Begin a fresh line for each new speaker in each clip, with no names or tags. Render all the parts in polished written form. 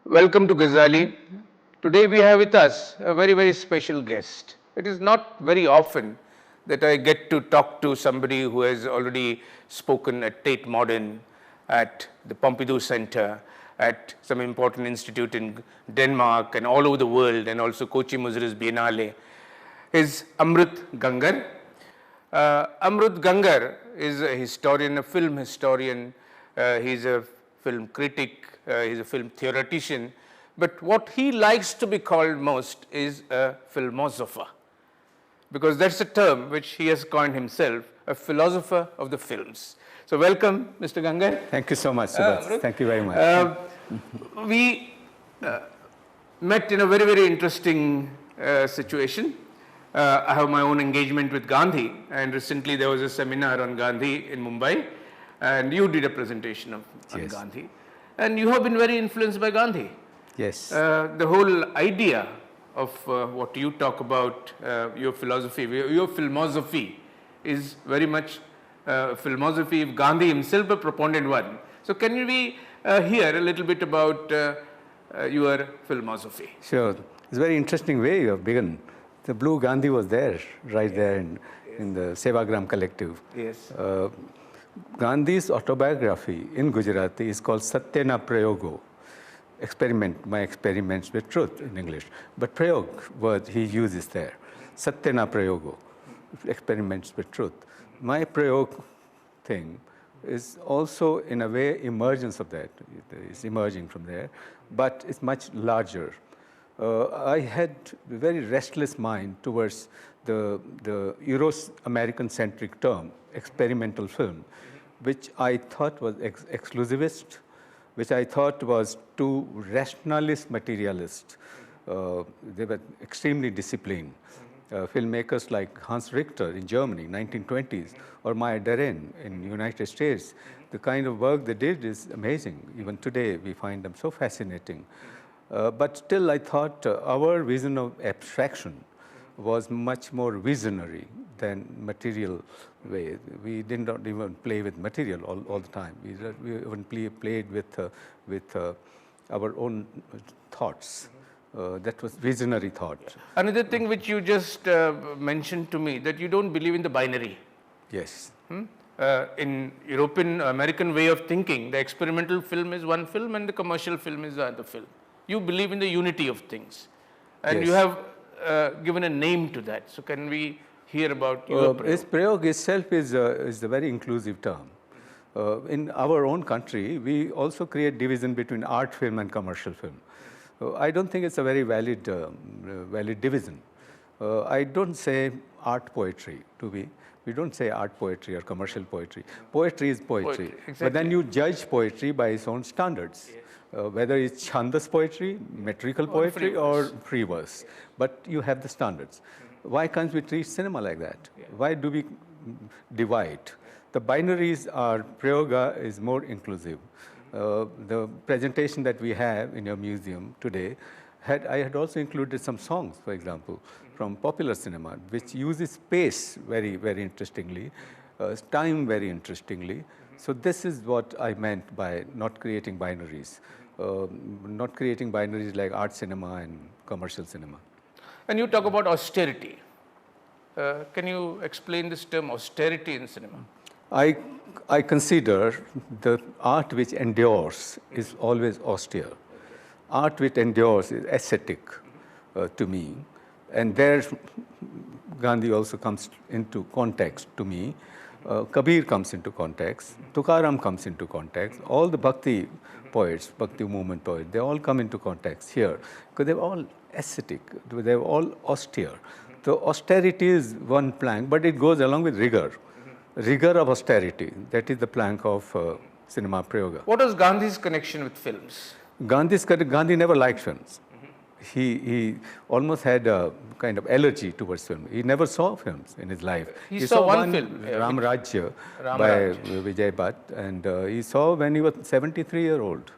Welcome to Gazali. Today we have with us a very special guest. It is not very often that I get to talk to somebody who has already spoken at Tate Modern, at the Pompidou Center, at some important institute in Denmark and all over the world, and also Kochi Muzre's Biennale, is Amrit Gangar. Amrit Gangar is a historian, a film historian. He's a film critic, he's a film theoretician. But what he likes to be called most is a filmosopher, because that's a term which he has coined himself, a philosopher of the films. So welcome, Mr. Gangar.
Thank you so much, Subhash. Thank you very much.
We met in a very interesting situation. I have my own engagement with Gandhi, and recently there was a seminar on Gandhi in Mumbai, and you did a presentation on
Yes.
Gandhi. And you have been very influenced by Gandhi.
Yes.
The whole idea of what you talk about, your philosophy, your philosophy is very much philosophy of Gandhi himself, a proponent one. So can we hear a little bit about your philosophy?
Sure. It's a very interesting way you have begun. The blue Gandhi was there, right there in the Sevagram collective.
Yes.
Gandhi's autobiography in Gujarati is called Satyena Prayogo. My experiments with truth in English. But Prayog word he uses there. Satyena Prayogo, experiments with truth. My Prayog thing is also in a way emergence of that. It's emerging from there, but it's much larger. I had a very restless mind towards the Euro-American centric term, experimental film, which I thought was exclusivist, which I thought was too rationalist, materialist. They were extremely disciplined. Filmmakers like Hans Richter in Germany, 1920s, or Maya Deren in the United States, the kind of work they did is amazing. Even today, we find them so fascinating. But still, I thought our vision of abstraction was much more visionary than material way. We did not even play with material all the time. We even played with our own thoughts. That was visionary thought.
Another thing which you just mentioned to me, that you don't believe in the binary.
Yes.
In European, American way of thinking, the experimental film is one film and the commercial film is the other film. You believe in the unity of things. And
Yes.
you have given a name to that. So can we hear about your
Prayog itself is a very inclusive term. In our own country, we also create division between art film and commercial film. I don't think it's a very valid division. I don't say art poetry to be. We don't say art poetry or commercial poetry. Poetry is poetry.
Exactly.
But then you judge poetry by its own standards.
Yes.
Whether it's chandas poetry, metrical poetry, or free verse. But you have the standards. Why can't we treat cinema like that?
Yeah.
Why do we divide? The binaries are, Prayoga is more inclusive. The presentation that we have in your museum today, I had also included some songs, for example, from popular cinema, which uses space very interestingly, time very interestingly. So this is what I meant by not creating binaries. Not creating binaries like art cinema and commercial cinema.
And you talk about austerity. Can you explain this term, austerity in cinema?
I consider the art which endures is always austere. Art which endures is ascetic to me. And there Gandhi also comes into context to me. Kabir comes into context. Tukaram comes into context. All the Bhakti poets, Bhakti movement poets, they all come into context here because they're all ascetic. They're all austere. The austerity is one plank, but it goes along with rigor. Rigor of austerity, that is the plank of cinema prayoga.
What was Gandhi's connection with films?
Gandhi never liked films. He almost had a kind of allergy towards film. He never saw films in his life.
He saw one film,
Ram Rajya,
Ram
by
Rajya.
Vijay Bhatt, and he saw when he was 73-year-old.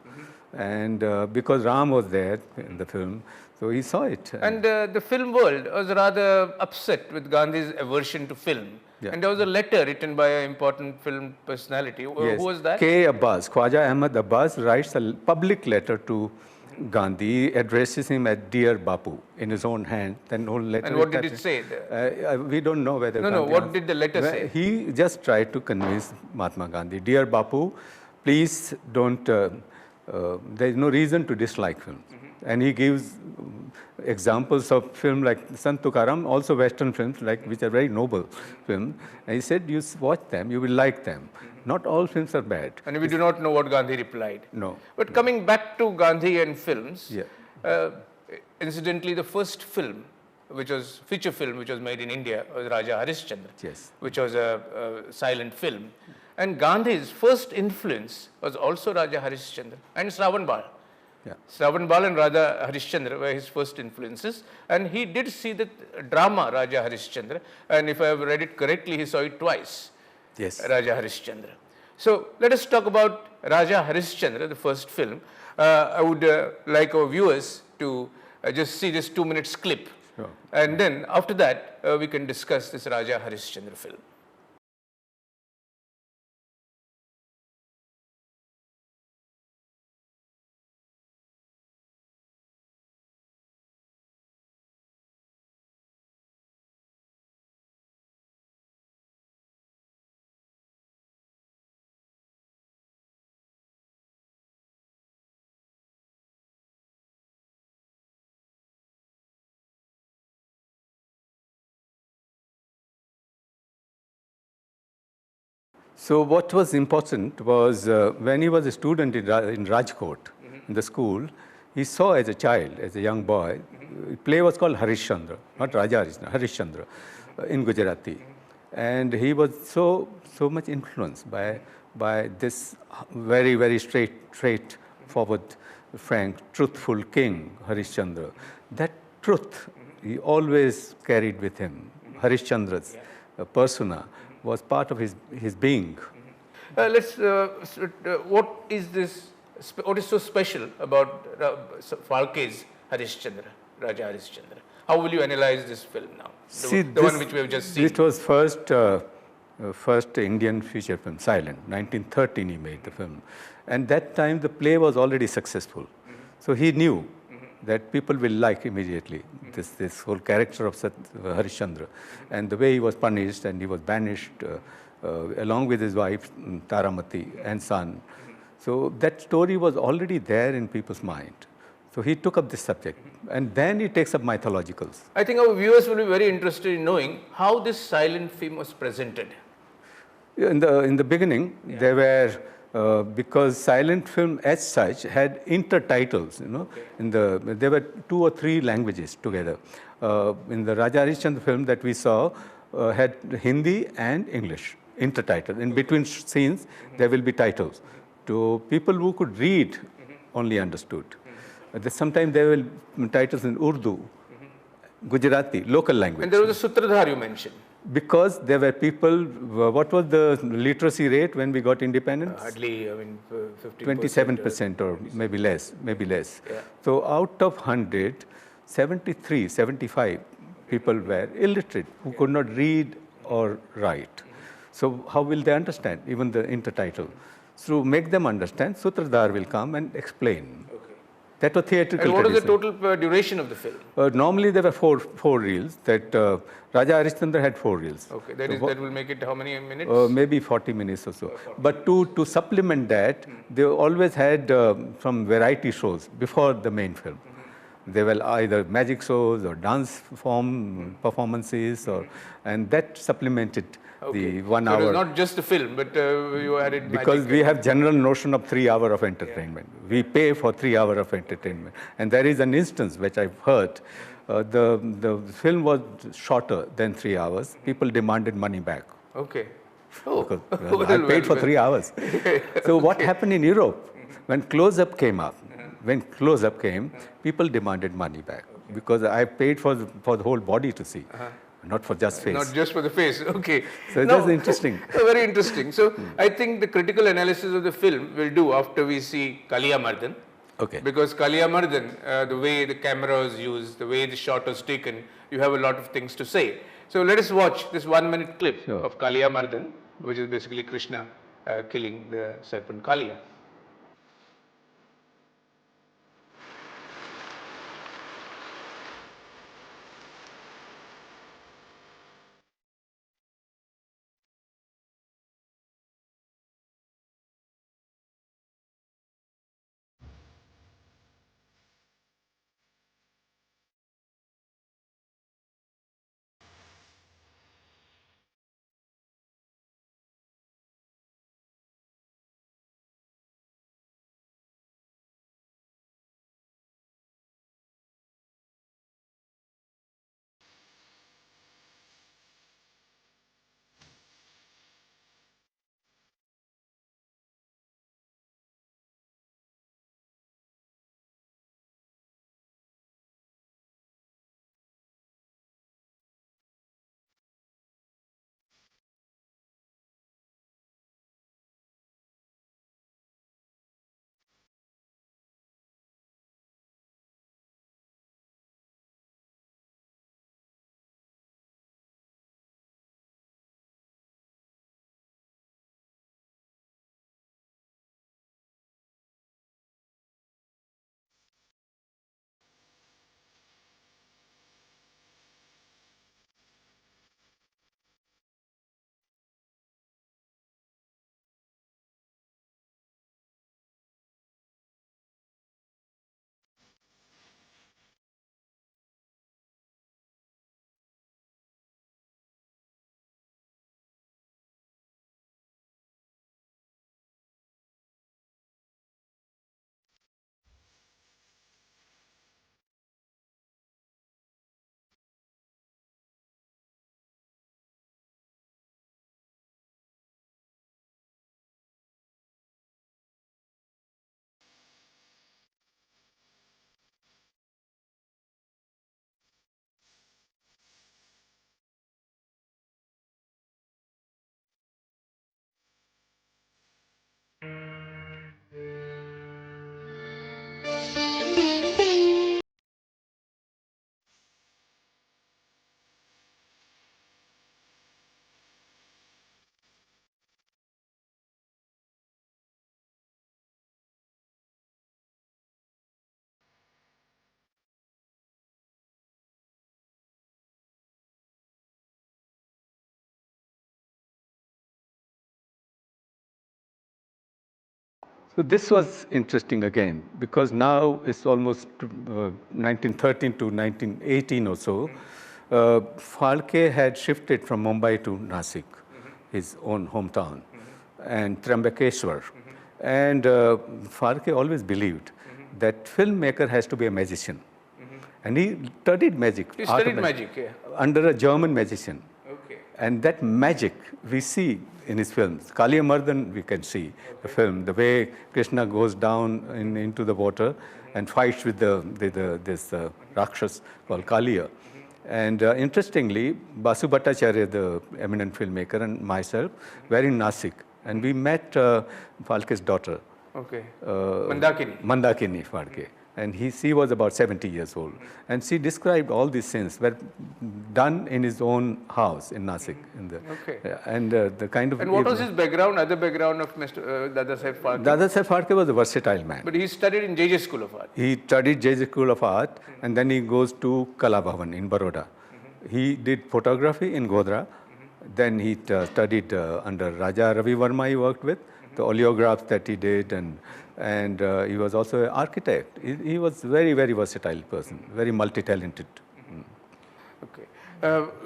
And because Ram was there in the film, so he saw it.
And the film world was rather upset with Gandhi's aversion to film.
Yeah.
And there was a letter written by an important film personality.
Yes.
Who was that?
K. Abbas, Khwaja Ahmad Abbas writes a public letter to Gandhi addresses him as Dear Bapu in his own hand. Then whole letter.
And what did it say?
We don't know whether.
No,
Gandhi
what did the letter say?
He just tried to convince Mahatma Gandhi, Dear Bapu, please don't. There is no reason to dislike film. And he gives examples of film like Sant Tukaram, also Western films, which are very noble films. And he said, you watch them, you will like them. Not all films are bad.
And we do not know what Gandhi replied.
No.
But coming back to Gandhi and films,
Yeah.
Incidentally, the first film, which was feature film, which was made in India, was Raja Harishchandra,
Yes.
which was a silent film. And Gandhi's first influence was also Raja Harishchandra and Shravan Bal.
Yeah.
Shravan Bal and Raja Harishchandra were his first influences. And he did see the drama Raja Harishchandra. And if I have read it correctly, he saw it twice.
Yes.
Raja Harishchandra. So let us talk about Raja Harishchandra, the first film. I would like our viewers to just see this 2 minutes clip.
Sure.
And then after that, we can discuss this Raja Harishchandra film.
So what was important was when he was a student in Rajkot, in the school, he saw as a child, as a young boy, a play was called Harishchandra, not Raja Harishchandra, Harishchandra, in Gujarati. And he was so much influenced by this very, very straightforward, frank, truthful king, Harishchandra. That truth he always carried with him. Harishchandra's persona was part of his being.
What is this? What is so special about Phalke's Harishchandra, Raja Harishchandra? How will you analyze this film now? The one which we have just seen.
This was first Indian feature film, silent. 1913 he made the film. And that time the play was already successful. So he knew that people will like immediately this whole character of Harishchandra. And the way he was punished and he was banished along with his wife Taramati and son. So that story was already there in people's mind. So he took up this subject, and then he takes up mythologicals.
I think our viewers will be very interested in knowing how this silent film was presented.
In the beginning, there were because silent film as such had intertitles. There were 2 or 3 languages together. In the Raja Harishchandra film that we saw had Hindi and English intertitle. In between scenes, there will be titles. To people who could read, only understood. Sometimes there will be titles in Urdu, Gujarati, local language.
And there was a Sutradhar you mentioned.
Because there were people, what was the literacy rate when we got independence?
Hardly, 50%.
27% or maybe less.
Yeah.
So out of 100, 73, 75 people were illiterate, who could not read or write. So how will they understand even the intertitle? So make them understand, Sutradhar will come and explain.
Okay.
That was theatrical.
And what is the
tradition.
total duration of the film?
Normally there were four reels. That Raja Harishchandra had 4 reels.
Okay, that will make it how many minutes?
Maybe 40 minutes or so. But to supplement that, they always had some variety shows before the main film. They were either magic shows or dance performances, and that supplemented the 1 hour.
So it was not just the film, but you added
because
magic.
we have general notion of 3 hours of entertainment. We pay for 3 hours of entertainment. And there is an instance which I've heard. The film was shorter than 3 hours. People demanded money back.
Okay. Oh.
Because, I paid for 3 hours. So what happened in Europe? When close-up came up, people demanded money back. Because I paid for the whole body to see. Not for just face.
Not just for the face, okay.
So that's interesting.
Very interesting. So I think the critical analysis of the film we'll do after we see Kaliya Mardan.
Okay.
Because Kaliya Mardan, the way the camera was used, the way the shot was taken, you have a lot of things to say. So let us watch this 1-minute clip of Kaliya Mardan, which is basically Krishna killing the serpent Kaliya.
So this was interesting again, because now it's almost 1913 to 1918 or so. Phalke had shifted from Mumbai to Nasik, his own hometown, and Trambakeshwar. And Phalke always believed that filmmaker has to be a magician. And he studied magic.
He studied magic, yeah.
Under a German magician.
Okay.
And that magic we see in his films. Kaliya Mardan, we can see the film, the way Krishna goes down into the water and fights with this Rakshas called Kaliya. And interestingly, Basu Bhattacharya, the eminent filmmaker, and myself were in Nasik. And we met Phalke's daughter.
Okay. Mandakini.
Mandakini Phalke. And she was about 70 years old. And she described all these scenes were done in his own house in Nasik.
Okay.
And the kind of...
And what was his background, other background of Mr. Dadasaheb Phalke?
Dadasaheb Phalke was a versatile man.
But he studied in JJ School of Art.
He studied JJ School of Art, and then he goes to Kala Bhavan in Baroda. He did photography in Godhra. Then he studied under Raja Ravi Verma he worked with, the oleographs that he did, and he was also an architect. He was very, very versatile person, very multi-talented.
Okay.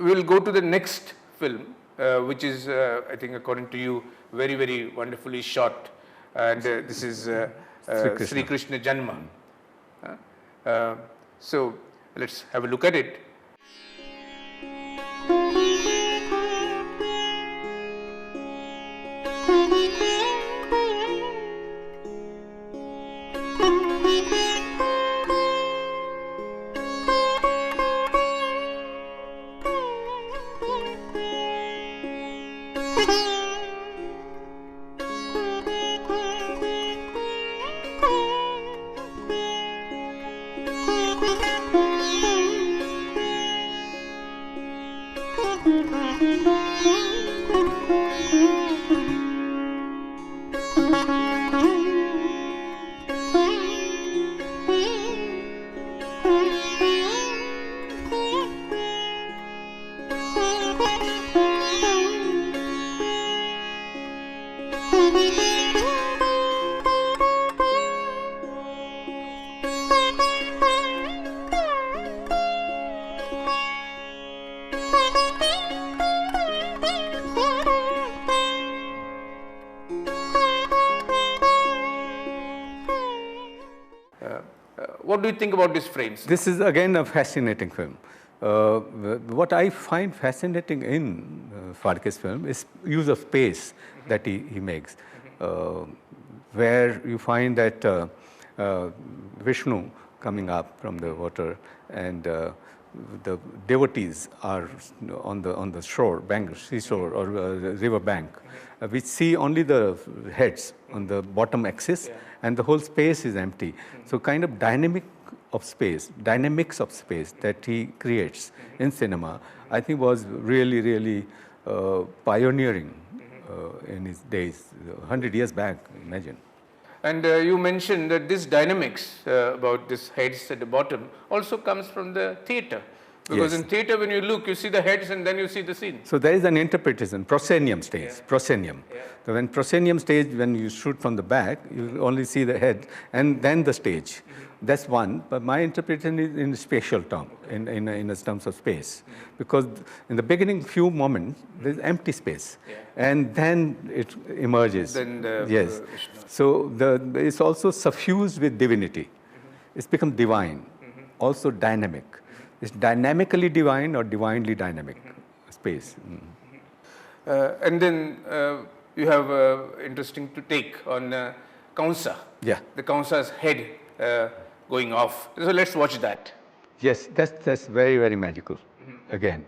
We'll go to the next film, which is, I think, according to you, very, very wonderfully shot. And this is Sri Krishna Janma. So let's have a look at it. What do you think about these frames?
This is again a fascinating film. What I find fascinating in Phalke's film is use of space that he makes, where you find that Vishnu coming up from the water, and the devotees are on the shore, seashore or river bank. We see only the heads on the bottom axis, and the whole space is empty. So kind of dynamics of space that he creates in cinema, I think was really, really pioneering in his days, 100 years back, imagine.
And you mentioned that this dynamics about this heads at the bottom also comes from the theatre. Because in theatre, when you look, you see the heads and then you see the scene.
So there is an interpretation, proscenium stage, proscenium. So when proscenium stage, when you shoot from the back, you only see the head and then the stage. That's one, but my interpretation is in spatial term, in terms of space. Because in the beginning few moments, there's empty space. And then it emerges.
Then
So it's also suffused with divinity. It's become divine, also dynamic. It's dynamically divine or divinely dynamic space.
And then you have interesting to take on Kaunsa.
Yeah.
The Kaunsa's head going off. So let's watch that.
Yes, that's very, very magical. Again.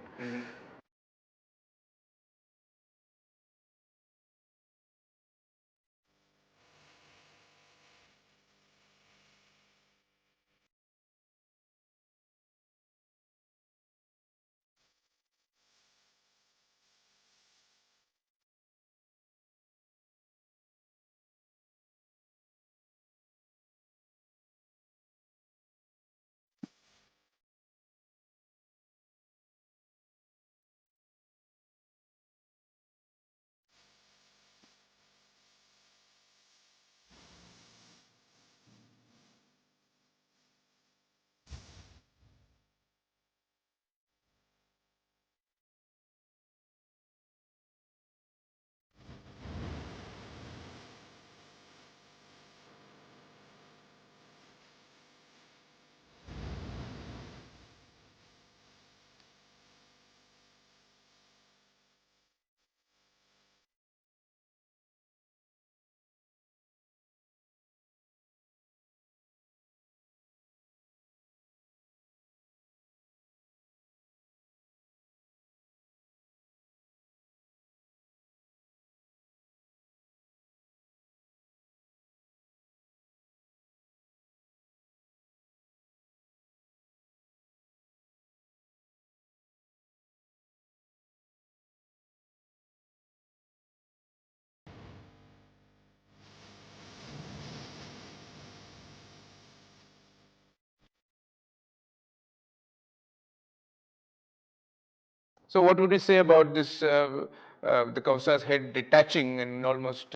So what would you say about this, the Kausa's head detaching and almost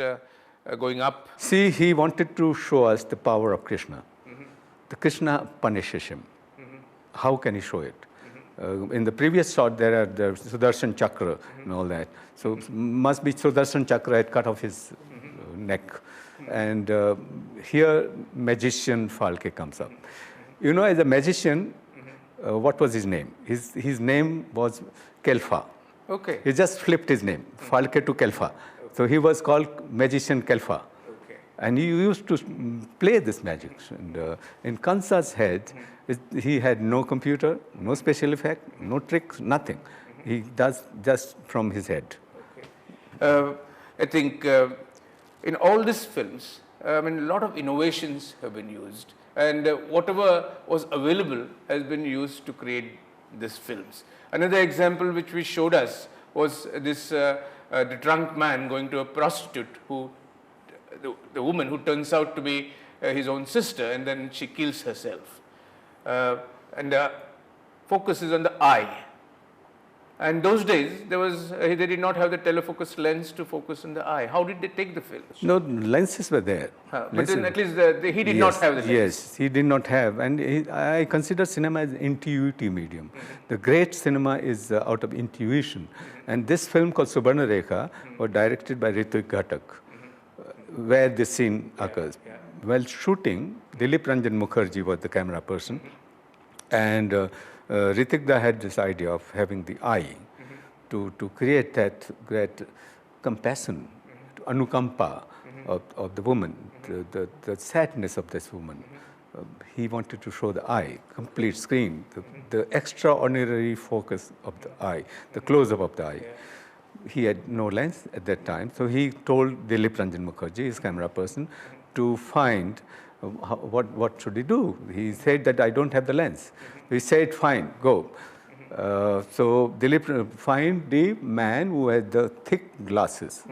going up?
See, he wanted to show us the power of Krishna. The Krishna punishes him. How can he show it? In the previous shot, there are the Sudarshan Chakra and all that. So must be Sudarshan Chakra had cut off his neck. And here, magician Falke comes up. You know, as a magician, what was his name? His name was Kelfa.
Okay.
He just flipped his name, Falke to Kelfa. So he was called Magician Kelfa.
Okay.
And he used to play this magic. And in Kansa's head, he had no computer, no special effect, no tricks, nothing. He does just from his head.
Okay. I think in all these films, I mean, a lot of innovations have been used. And whatever was available has been used to create these films. Another example which we showed us was this the drunk man going to a prostitute who, the woman who turns out to be his own sister, and then she kills herself. And focus is on the eye. And those days, they did not have the telefocus lens to focus on the eye. How did they take the film?
No, lenses were there.
But then at least he did not have the lens.
Yes, he did not have. And I consider cinema as an intuitive medium. The great cinema is out of intuition. And this film called Subarna Rekha was directed by Ritik Ghatak, where this scene occurs. While shooting, Dilip Ranjan Mukherjee was the camera person. And Ritikda had this idea of having the eye to create that great compassion, anukampa of the woman, the sadness of this woman. He wanted to show the eye, complete screen, the extraordinary focus of the eye, the close-up of the eye. He had no lens at that time, so he told Dilip Ranjan Mukherjee, his camera person, to find what should he do. He said that I don't have the lens. He said, fine, go. So Dilip find the man who had the thick glasses.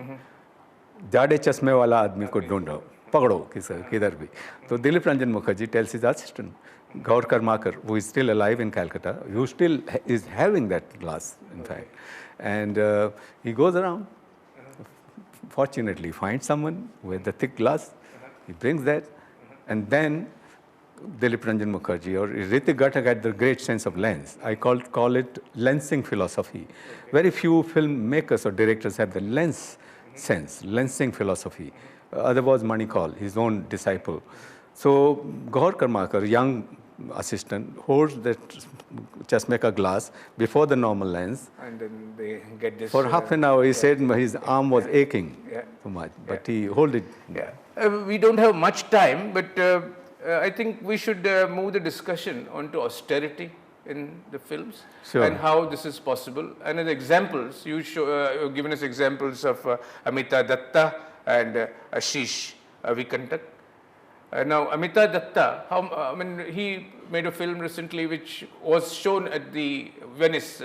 Jade chasme wala aadmi ko dhondo. Pagdo kidhar bhi. So Dilip Ranjan Mukherjee tells his assistant, Gaur Karmakar, who is still alive in Calcutta, who still is having that glass, in fact. And he goes around. Fortunately, finds someone with the thick glass. He brings that. And then Dilip Ranjan Mukherjee or Ritik Ghatak had the great sense of lens. I call it lensing philosophy. Very few filmmakers or directors have the lens sense, lensing philosophy. Other was Manikal, his own disciple. So Gaur Karmakar, young assistant, holds that chashme glass before the normal lens.
And then they get this.
For half an hour, he said his arm was aching so much, but he held it.
Yeah. We don't have much time, but I think we should move the discussion onto austerity in the films and how this is possible. And as examples, you've given us examples of Amitabh Datta and Ashish Vikantak. Now, Amitabh Datta, he made a film recently which was shown at the Venice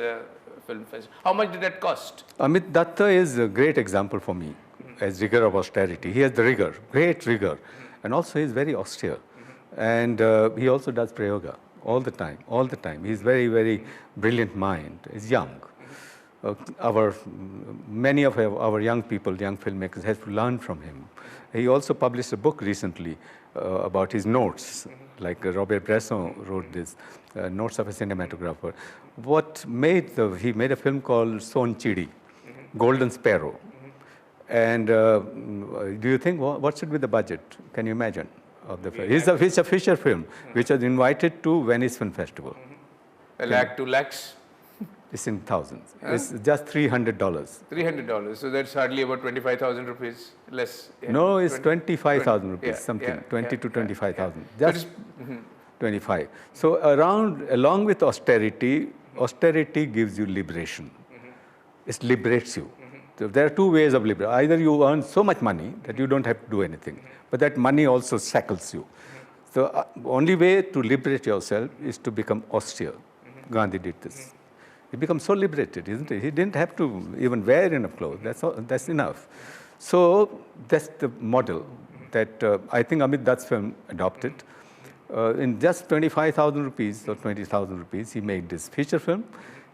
Film Festival. How much did that cost?
Amit Datta is a great example for me as rigor of austerity. He has the rigor, great rigor, and also he is very austere. And he also does prayoga all the time. He's very, very brilliant mind. He's young. Many of our young people, young filmmakers, have to learn from him. He also published a book recently about his notes, like Robert Bresson wrote this, Notes of a Cinematographer. He made a film called Son Chidi, Golden Sparrow. And do you think, what should be the budget? Can you imagine? Of the film? It's a feature film, which was invited to Venice Film Festival.
A lakh, 2 lakhs?
It's in thousands. It's just $300.
$300. So that's hardly about 25,000 rupees less. Yeah.
No, it's 25,000 rupees, something, 20 to 25,000. Just 25. So along with austerity gives you liberation. It liberates you. So there are two ways of liberation. Either you earn so much money that you don't have to do anything, but that money also shackles you. So only way to liberate yourself is to become austere. Gandhi did this. He becomes so liberated, isn't he? He didn't have to even wear enough clothes. That's enough. So that's the model that I think Amit Dutt's film adopted. In just 25,000 rupees or 20,000 rupees, he made this feature film.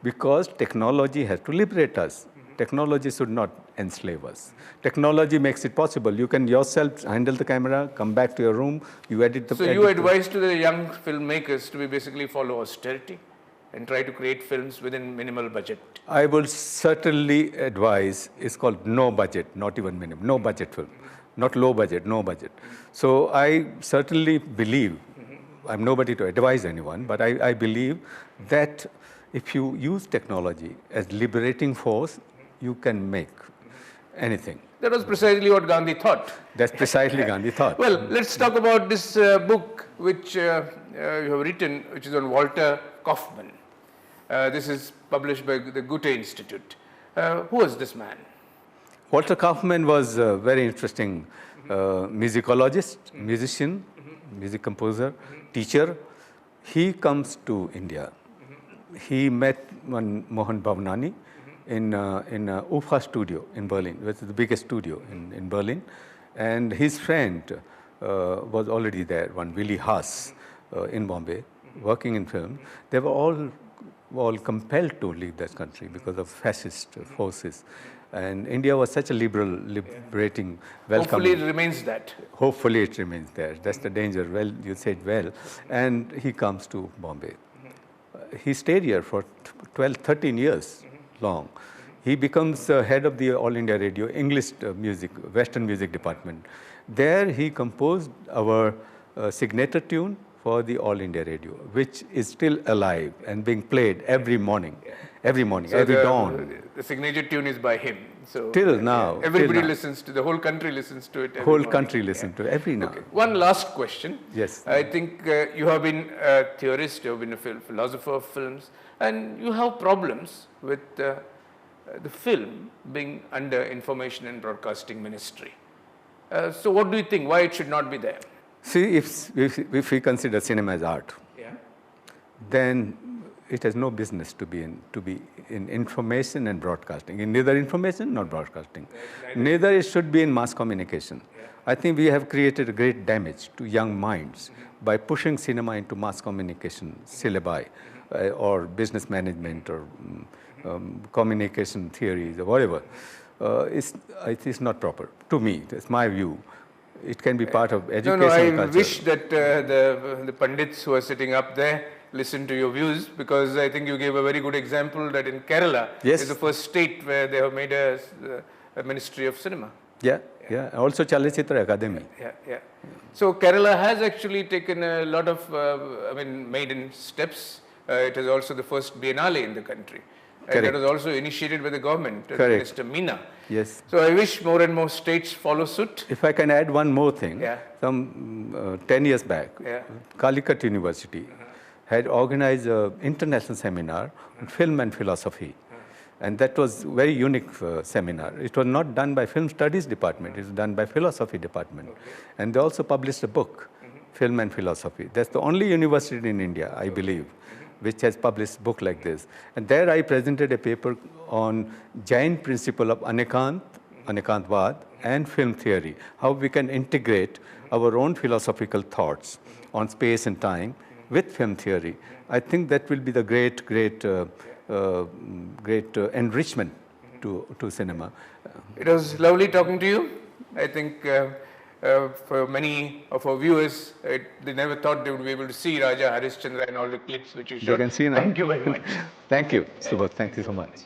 because technology has to liberate us. Technology should not enslave us. Technology makes it possible. You can yourself handle the camera, come back to your room, you edit the...
So you advise to the young filmmakers to be basically follow austerity and try to create films within minimal budget?
I would certainly advise, it's called no budget, not even minimum, no budget film. Not low budget, no budget. So I certainly believe, I'm nobody to advise anyone, but I believe that if you use technology as liberating force, you can make anything.
That was precisely what Gandhi thought.
That's precisely Gandhi thought.
Well, let's talk about this book which you have written, which is on Walter Kaufmann. This is published by the Goethe Institute. Who was this man?
Walter Kaufmann was a very interesting musicologist, musician, music composer, teacher. He comes to India. He met one Mohan Bhavnani in UFA studio in Berlin, which is the biggest studio in Berlin. And his friend was already there, one Willy Haas in Bombay, working in film. They were all compelled to leave that country because of fascist forces. And India was such a liberal, liberating, welcoming.
Hopefully it remains that.
Hopefully it remains there. That's the danger. Well, you said well. And he comes to Bombay. He stayed here for 12, 13 years long. He becomes head of the All India Radio English music, Western music department. There he composed our signature tune for the All India Radio, which is still alive and being played every morning, every dawn.
The signature tune is by him. So
till now.
Everybody listens to, the whole country listens to it.
Whole country listens to it every now.
Okay. One last question.
Yes.
I think you have been a theorist, you have been a philosopher of films, and you have problems with the film being under Information and Broadcasting Ministry. So what do you think? Why it should not be there?
See, if we consider cinema as art, then it has no business to be in information and broadcasting. In neither information nor broadcasting. Neither it should be in mass communication. I think we have created a great damage to young minds by pushing cinema into mass communication syllabi or business management or communication theories or whatever. It's not proper to me. That's my view. It can be part of education.
I wish that the pandits who are sitting up there listen to your views, because I think you gave a very good example that in Kerala is the first state where they have made a Ministry of Cinema.
Yeah. Also Chalachitra Academy.
Yeah. So Kerala has actually taken a lot of, maiden steps. It is also the first Biennale in the country. And that was also initiated by the government, Minister Meena.
Yes.
So I wish more and more states follow suit.
If I can add one more thing, some 10 years back, Calicut University had organized an international seminar on film and philosophy. And that was a very unique seminar. It was not done by Film Studies Department, it was done by Philosophy Department. And they also published a book, Film and Philosophy. That's the only university in India, I believe, which has published a book like this. And there I presented a paper on Jain principle of Anekantvad, and film theory, how we can integrate our own philosophical thoughts on space and time with film theory. I think that will be the great enrichment to cinema.
It was lovely talking to you. I think for many of our viewers, they never thought they would be able to see Raja Harishchandra and all the clips which you showed.
They can see now.
Thank you very much.
Thank you, Subodh. Thank you so much.